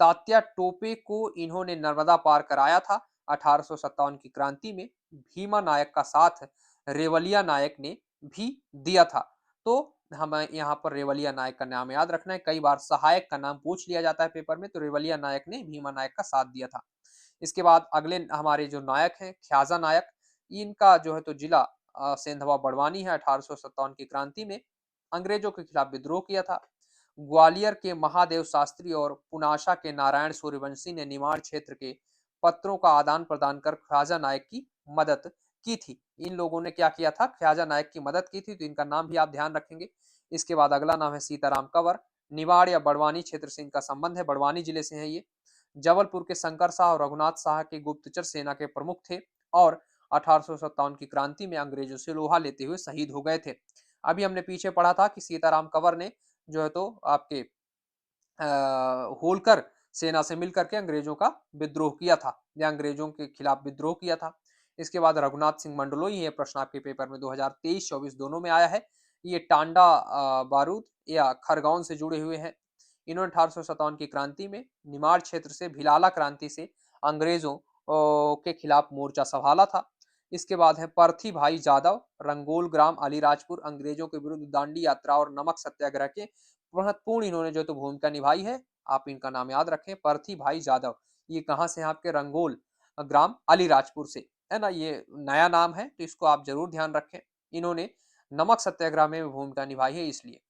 तात्या टोपे को इन्होंने नर्मदा पार कराया था 1857 की क्रांति में। भीमा नायक का साथ रेवलिया नायक ने भी दिया था। तो हमें यहाँ पर रेवलिया नायक का नाम याद रखना है। कई बार सहायक का नाम पूछ लिया जाता है पेपर में, तो रेवलिया नायक ने भीमा नायक का साथ दिया था। इसके बाद अगले हमारे जो नायक हैं ख्याजा नायक, इनका जो है तो जिला सेंधवा बड़वानी है। 1857 की क्रांति में अंग्रेजों के खिलाफ विद्रोह किया था। ग्वालियर के महादेव शास्त्री और पुनाशा के नारायण सूर्यवंशी ने निमाड़ क्षेत्र के पत्रों का आदान प्रदान कर ख्वाजा नायक की मदद की थी। इन लोगों ने क्या किया था? ख्वाजा नायक की मदद की थी, तो इनका नाम भी आप ध्यान रखेंगे। इसके बाद अगला नाम है सीताराम कंवर। निमाड़ या बड़वानी क्षेत्र से इनका संबंध है, बड़वानी जिले से है ये। जबलपुर के शंकर शाह और रघुनाथ शाह के गुप्तचर सेना के प्रमुख थे और 1857 की क्रांति में अंग्रेजों से लोहा लेते हुए शहीद हो गए थे। अभी हमने पीछे पढ़ा था कि सीताराम कंवर ने जो है तो आपके होलकर सेना से मिलकर के अंग्रेजों का विद्रोह किया था या अंग्रेजों के खिलाफ विद्रोह किया था। इसके बाद रघुनाथ सिंह मंडलोई, ये प्रश्न आपके पेपर में 2023-24 दोनों में आया है। ये टांडा बारूद या खरगोन से जुड़े हुए हैं। इन्होंने 1857 की क्रांति में निमाड़ क्षेत्र से भिलाला क्रांति से अंग्रेजों के खिलाफ मोर्चा संभाला था। इसके बाद है परथी भाई जादव, रंगोल ग्राम अलीराजपुर, अंग्रेजों के विरुद्ध दांडी यात्रा और नमक सत्याग्रह के महत्वपूर्ण इन्होंने जो तो भूमिका निभाई है। आप इनका नाम याद रखें, परथी भाई जादव। ये कहाँ से हैं? आपके रंगोल ग्राम अलीराजपुर से, है ना? ये नया नाम है तो इसको आप जरूर ध्यान रखें। इन्होंने नमक सत्याग्रह में भूमिका निभाई है इसलिए।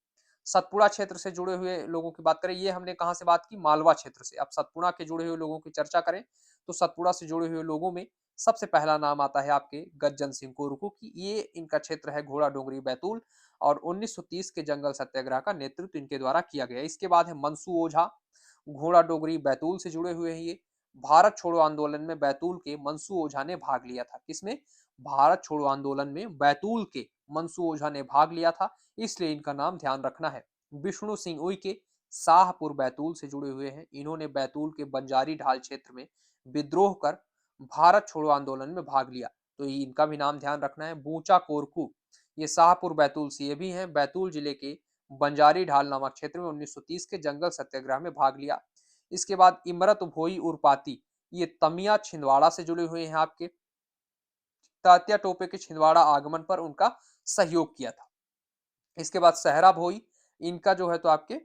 सतपुड़ा क्षेत्र से जुड़े हुए लोगों की बात करें, ये हमने कहाँ से बात की? मालवा क्षेत्र से। अब सतपुड़ा के जुड़े हुए लोगों की चर्चा करें तो सतपुड़ा से जुड़े हुए लोगों में सबसे पहला नाम आता है आपके गज्जन सिंह कोरकू की। ये इनका क्षेत्र है घोड़ा डोंगरी बैतूल और 1930 के जंगल सत्याग्रह का नेतृत्व इनके द्वारा किया गया। इसके बाद है मनसू ओझा, घोड़ा डोगरी बैतूल से जुड़े हुए हैं ये। भारत छोड़ो आंदोलन में बैतूल के मनसू ओझा ने भाग लिया था। किसमें? भारत छोड़ो आंदोलन में बैतूल के मनसू ओझा ने भाग लिया था, इसलिए इनका नाम ध्यान रखना है। विष्णु सिंह उइके शाहपुर बैतूल से जुड़े हुए हैं। इन्होंने बैतूल के बंजारी ढाल क्षेत्र में विद्रोह कर भारत छोड़ो आंदोलन में भाग लिया, तो इनका भी नाम ध्यान रखना है। बूचा कोरकू, ये शाहपुर बैतूल से ये भी हैं। बैतूल जिले के बंजारी ढाल नामक क्षेत्र में 1930 के जंगल सत्याग्रह में भाग लिया। इसके बाद इमरत भोई उर्पाती, ये तमिया छिंदवाड़ा से जुड़े हुए हैं। आपके तात्या टोपे के छिंदवाड़ा आगमन पर उनका सहयोग किया था। इसके बाद सहरा भोई, इनका जो है तो आपके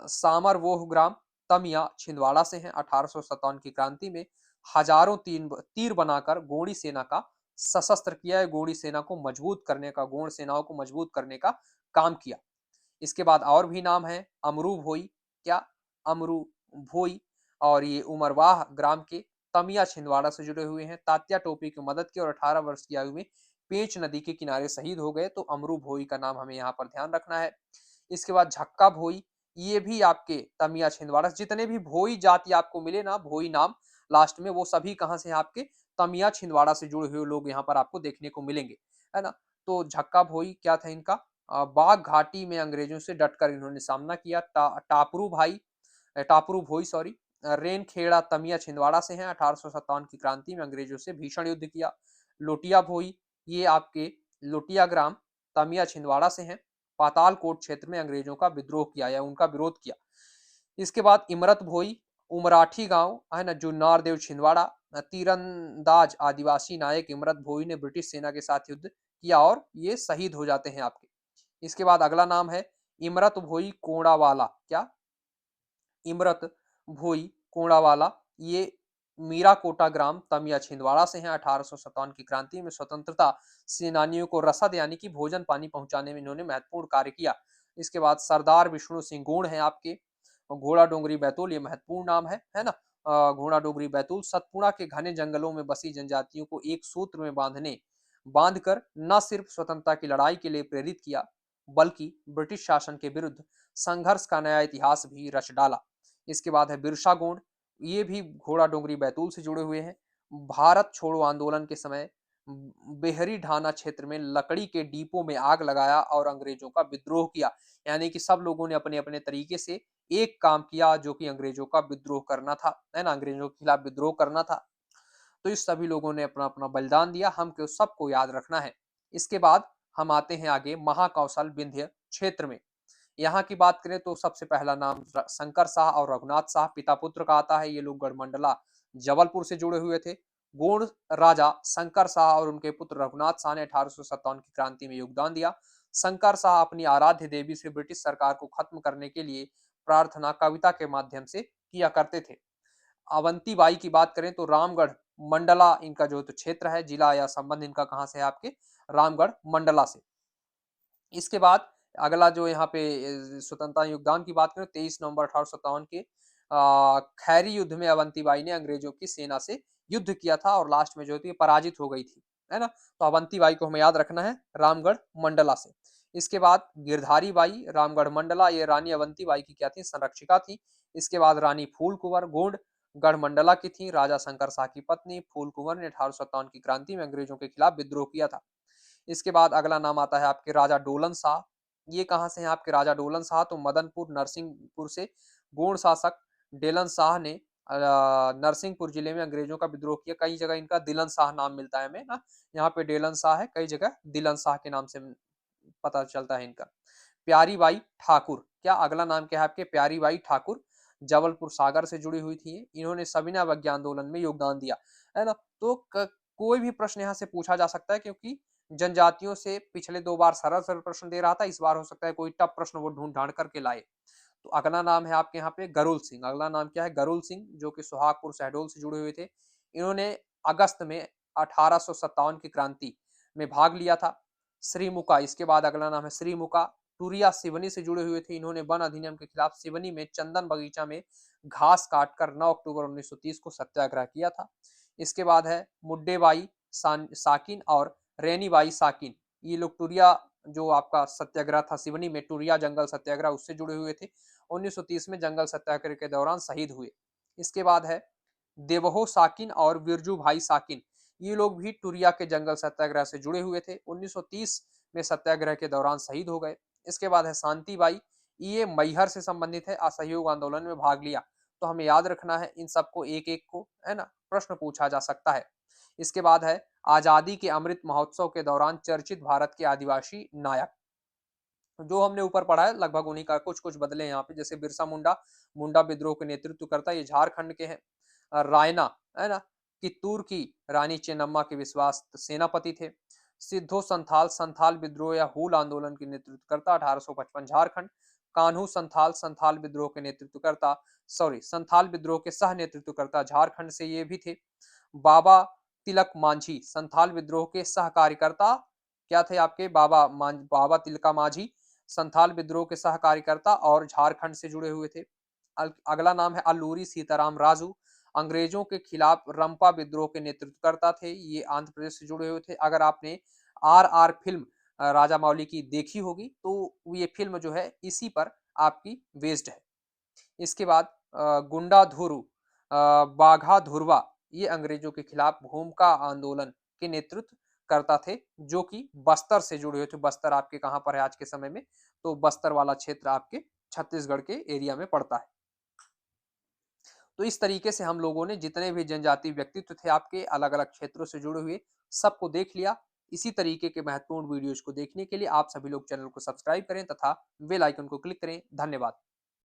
सामर वोह ग्राम तमिया छिंदवाड़ा से हैं। 1857 की क्रांति में हजारों तीर बनाकर गोंडी सेना का सशस्त्र किया है, गोंडी सेना को मजबूत करने का, गोंड सेनाओं को मजबूत करने का काम किया। इसके बाद और भी नाम है अमरू भोई, क्या अमरू भोई, और ये उमरवाह ग्राम के तमिया छिंदवाड़ा से जुड़े हुए हैं। तात्या टोपी की मदद की और 18 वर्ष की आयु में पेंच नदी के किनारे शहीद हो गए, तो अमरू भोई का नाम हमें यहाँ पर ध्यान रखना है। इसके बाद झक्का भोई, ये भी आपके तमिया छिंदवाड़ा, जितने भी भोई जाति आपको मिले ना, भोई नाम लास्ट में, वो सभी कहाँ से आपके तमिया छिंदवाड़ा से जुड़े हुए लोग यहाँ पर आपको देखने को मिलेंगे, है ना। तो झक्का भोई क्या था इनका, बाघ घाटी में अंग्रेजों से डटकर इन्होंने सामना किया। टापरू भोई सॉरी, रेन खेड़ा तमिया छिंदवाड़ा से हैं। 1857 की क्रांति में अंग्रेजों से भीषण युद्ध किया। लोटिया भोई, ये आपके लोटिया ग्राम तमिया छिंदवाड़ा से हैं। पातालकोट क्षेत्र में अंग्रेजों का विद्रोह किया या उनका विरोध किया। इसके बाद इमरत भोई, उमराठी गांव है ना, जुन्नार देव छिंदवाड़ा। तीरंदाज आदिवासी नायक इमरत भोई ने ब्रिटिश सेना के साथ युद्ध किया और ये शहीद हो जाते हैं आपके। इसके बाद अगला नाम है इमरत भोई कोड़ावाला, क्या इमरत भोई कोड़ावाला, ये मीराकोटा ग्राम तमिया छिंदवाड़ा से हैं। 1857 की क्रांति में स्वतंत्रता सेनानियों को रसद यानी कि भोजन पानी पहुंचाने में इन्होंने महत्वपूर्ण कार्य किया। इसके बाद सरदार विष्णु सिंह गोंड है आपके, घोड़ा डोंगरी बैतूल, ये महत्वपूर्ण नाम है ना। घोड़ा डोंगरी बैतूल सतपुड़ा के घने जंगलों में बसी जनजातियों को एक सूत्र में बांधकर न सिर्फ स्वतंत्रता की लड़ाई के लिए प्रेरित किया, बल्कि ब्रिटिश शासन के विरुद्ध संघर्ष का नया इतिहास भी रच डाला। इसके बाद है बिरसा गोंड, ये भी घोड़ा डोंगरी बैतूल से जुड़े हुए हैं। भारत छोड़ो आंदोलन के समय बेहरी ढाना क्षेत्र में लकड़ी के डिपो में आग लगाया और अंग्रेजों का विद्रोह किया, यानी कि सब लोगों ने अपने अपने तरीके से एक काम किया जो कि अंग्रेजों का विद्रोह करना था, है ना, अंग्रेजों के खिलाफ विद्रोह करना था। तो इस सभी लोगों ने अपना अपना बलिदान दिया, हमको सबको याद रखना है। इसके बाद हम आते हैं आगे महाकौशल विंध्य क्षेत्र में। यहाँ की बात करें तो सबसे पहला नाम शंकर शाह और रघुनाथ शाह पिता पुत्र का आता है। ये लोग गढ़मंडला जबलपुर से जुड़े हुए थे। गोंड राजा शंकर शाह और उनके पुत्र रघुनाथ शाह ने 1857 की क्रांति में योगदान दिया। शंकर शाह अपनी आराध्य देवी से ब्रिटिश सरकार को खत्म करने के लिए प्रार्थना कविता के माध्यम से किया करते थे। अवंती बाई की बात करें तो रामगढ़ मंडला इनका जो तो क्षेत्र है, जिला या संबंध इनका कहाँ से है आपके रामगढ़ मंडला से। इसके बाद अगला जो यहाँ पे स्वतंत्रता योगदान की बात करें 23 नवंबर 1857 के खैरी युद्ध में अवंतीबाई ने अंग्रेजों की सेना से युद्ध किया था और लास्ट में जो थी पराजित हो गई थी, है ना। तो अवंतीबाई को हमें याद रखना है रामगढ़ मंडला से। इसके बाद गिरधारी बाई रामगढ़ मंडला, ये रानी अवंतीबाई की क्या थी, संरक्षिका थी। इसके बाद रानी फूल कुंवर गोंड गढ़ मंडला की थी। राजा शंकर शाह की पत्नी फूल कुंवर ने 1857 की क्रांति में अंग्रेजों के खिलाफ विद्रोह किया था। इसके बाद अगला नाम आता है आपके राजा डोलन शाह। ये कहाँ से हैं आपके राजा डोलन शाह, तो मदनपुर नरसिंहपुर से। गोंड शासक डेलन शाह ने नरसिंहपुर जिले में अंग्रेजों का विद्रोह किया। कई जगह इनका दिलन शाह नाम मिलता है हमें ना, यहाँ पे डेलन शाह है, कई जगह दिलन शाह के नाम से पता चलता है इनका। प्यारी बाई ठाकुर, क्या अगला नाम क्या है आपके प्यारी बाई ठाकुर, जबलपुर सागर से जुड़ी हुई थी। इन्होंने सविनय अवज्ञा आंदोलन में योगदान दिया, है ना। तो कोई भी प्रश्न यहाँ से पूछा जा सकता है, क्योंकि जनजातियों से पिछले 2 बार सरल सरल प्रश्न दे रहा था, इस बार हो सकता है कोई टफ प्रश्न वो ढूंढ ढांड करके लाए। तो अगला नाम है आपके यहाँ पे गरुल सिंह। अगला नाम क्या है, गरुल सिंह, जो कि सुहागपुर शहडोल से जुड़े हुए थे। इन्होंने अगस्त में 1857 की क्रांति में भाग लिया था। श्रीमुका, इसके बाद अगला नाम है श्रीमुका, टूरिया सिवनी से जुड़े हुए थे। इन्होंने वन अधिनियम के खिलाफ सिवनी में चंदन बगीचा में घास काटकर 9 अक्टूबर 1930 को सत्याग्रह किया था। इसके बाद है मुड्डेबाई साकिन और रेनीबाई साकिन, ये लोग टूरिया जो आपका सत्याग्रह था सिवनी में, टूरिया जंगल सत्याग्रह, उससे जुड़े हुए थे। 1930 में जंगल सत्याग्रह के दौरान शहीद हुए। इसके बाद है देवहो साकिन और बिरजू भाई साकिन, ये लोग भी टूरिया के जंगल सत्याग्रह से जुड़े हुए थे। 1930 में सत्याग्रह के दौरान शहीद हो गए। इसके बाद है शांतिबाई, ये मैहर से संबंधित है, असहयोग आंदोलन में भाग लिया। तो हमें याद रखना है इन सबको एक एक को, है ना, प्रश्न पूछा जा सकता है। इसके बाद है आजादी के अमृत महोत्सव के दौरान चर्चित भारत के आदिवासी नायक, जो हमने ऊपर पढ़ा है लगभग उन्हीं का कुछ कुछ बदले यहाँ पे, जैसे बिरसा मुंडा, मुंडा विद्रोह के नेतृत्व करता है, ये झारखंड के हैं। रायना, है ना, कित्तूर की रानी चेन्नम्मा के विश्वास सेनापति थे। सिद्धो संथाल, संथाल विद्रोह या हूल आंदोलन की नेतृत्व करता, 1855 झारखंड। कान्हू संथाल संथाल विद्रोह के नेतृत्वकर्ता, संथाल विद्रोह के सह नेतृत्वकर्ता झारखंड से ये भी थे। बाबा तिलक मांझी संथाल विद्रोह के सह कार्यकर्ता क्या थे आपके? बाबा तिलका मांझी संथाल विद्रोह के सह कार्यकर्ता और झारखंड से जुड़े हुए थे। अगला नाम है अल्लूरी सीताराम राजू, अंग्रेजों के खिलाफ रंपा विद्रोह के नेतृत्वकर्ता थे। ये आंध्र प्रदेश से जुड़े हुए थे। अगर आपने आरआर फिल्म राजा मौली की देखी होगी तो ये फिल्म जो है इसी पर आपकी बेस्ड है। इसके बाद गुंडा धुरु बाघा धुरवा ये अंग्रेजों के खिलाफ भूमिका आंदोलन के नेतृत्व करता थे, जो कि बस्तर से जुड़े हुए थे। बस्तर आपके कहां पर है आज के समय में? तो बस्तर वाला क्षेत्र आपके छत्तीसगढ़ के एरिया में पड़ता है। तो इस तरीके से हम लोगों ने जितने भी जनजातीय व्यक्तित्व थे आपके अलग अलग क्षेत्रों से जुड़े हुए सबको देख लिया। इसी तरीके के महत्वपूर्ण वीडियोज को देखने के लिए आप सभी लोग चैनल को सब्सक्राइब करें तथा बेल आइकन को क्लिक करें। धन्यवाद।